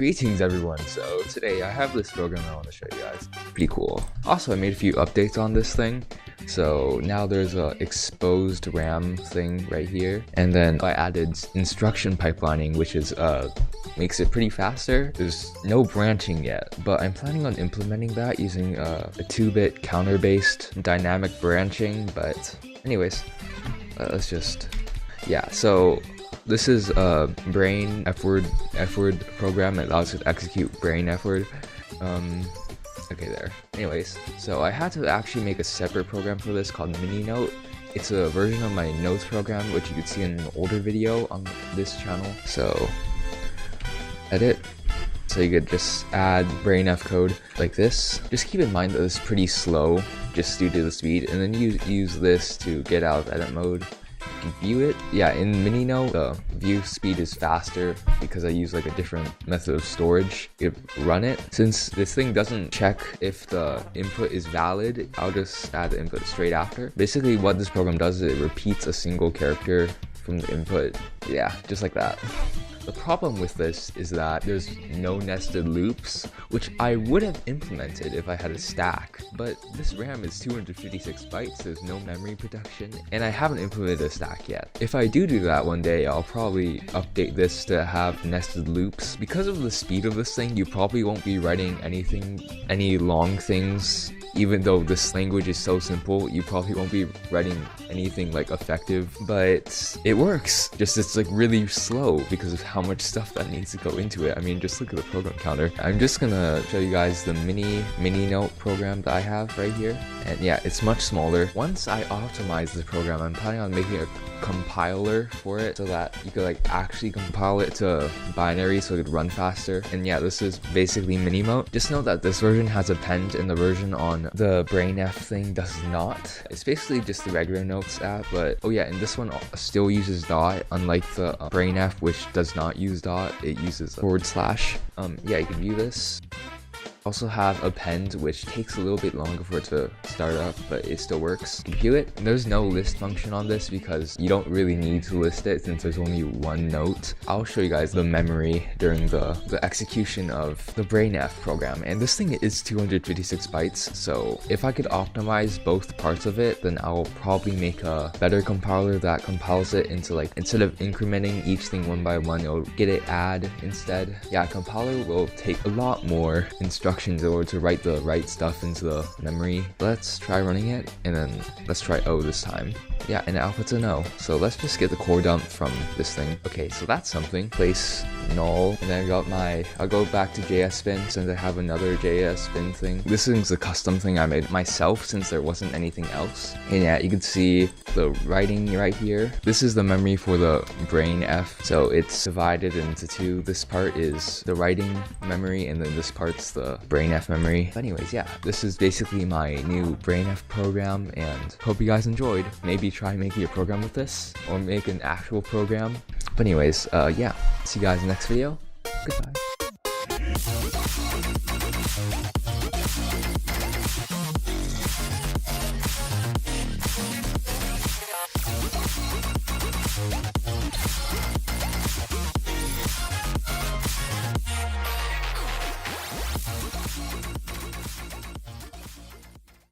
Greetings everyone, so today I have this program I want to show you guys. Pretty cool. Also, I made a few updates on this thing. So now there's a exposed RAM thing right here. And then I added instruction pipelining, which is makes it pretty faster. There's no branching yet, but I'm planning on implementing that using a 2-bit counter-based dynamic branching. But anyways, let's just, yeah, so this is a brain F word program that allows you to execute brain F word. Okay, there. Anyways, so I had to actually make a separate program for this called MiniNote. It's a version of my notes program, which you could see in an older video on this channel. So, edit. So you could just add BrainF code like this. Just keep in mind that it's pretty slow, just due to the speed, and then you use this to get out of edit mode. You can view it. Yeah, in MiniNote, the view speed is faster because I use like a different method of storage. You run it. Since this thing doesn't check if the input is valid, I'll just add the input straight after. Basically, what this program does is it repeats a single character from the input. Yeah, just like that. The problem with this is that there's no nested loops, which I would have implemented if I had a stack, but this RAM is 256 bytes, there's no memory protection, and I haven't implemented a stack yet. If I do that one day, I'll probably update this to have nested loops. Because of the speed of this thing, you probably won't be writing any long things. Even though this language is so simple, you probably won't be writing anything like effective, but it works. Just it's like really slow because of how much stuff that needs to go into it. I mean, just look at the program counter. I'm just gonna show you guys the MiniNote program that I have right here. And yeah, it's much smaller. Once I optimize the program, I'm planning on making a compiler for it so that you could like actually compile it to binary so it could run faster. And yeah, this is basically MiniNote. Just know that this version has append and the version on the BrainF thing does not. It's basically just the regular notes app, but oh yeah, and this one still uses dot, unlike the BrainF, which does not use dot. It uses a /. Yeah, you can view this. Also have append, which takes a little bit longer for it to start up, but it still works. You can view it. There's no list function on this because you don't really need to list it since there's only one note. I'll show you guys the memory during the execution of the BrainF program, and this thing is 256 bytes, so if I could optimize both parts of it, then I'll probably make a better compiler that compiles it into like, instead of incrementing each thing one by one, it'll get it add instead. Yeah, compiler will take a lot more instructions in order to write the right stuff into the memory. Let's try running it, and then let's try O this time. Yeah, and output's a no. So let's just get the core dump from this thing. Okay, so that's something. Place null, and then I'll go back to JS spin since I have another JS spin thing. This is a custom thing I made myself since there wasn't anything else. And yeah, you can see the writing right here. This is the memory for the BrainF, so it's divided into two. This part is the writing memory, and then this part's the BrainF memory. But anyways, yeah, this is basically my new BrainF program, and hope you guys enjoyed. Maybe try making a program with this, or make an actual program. But anyways, yeah, see you guys in the next video. Goodbye.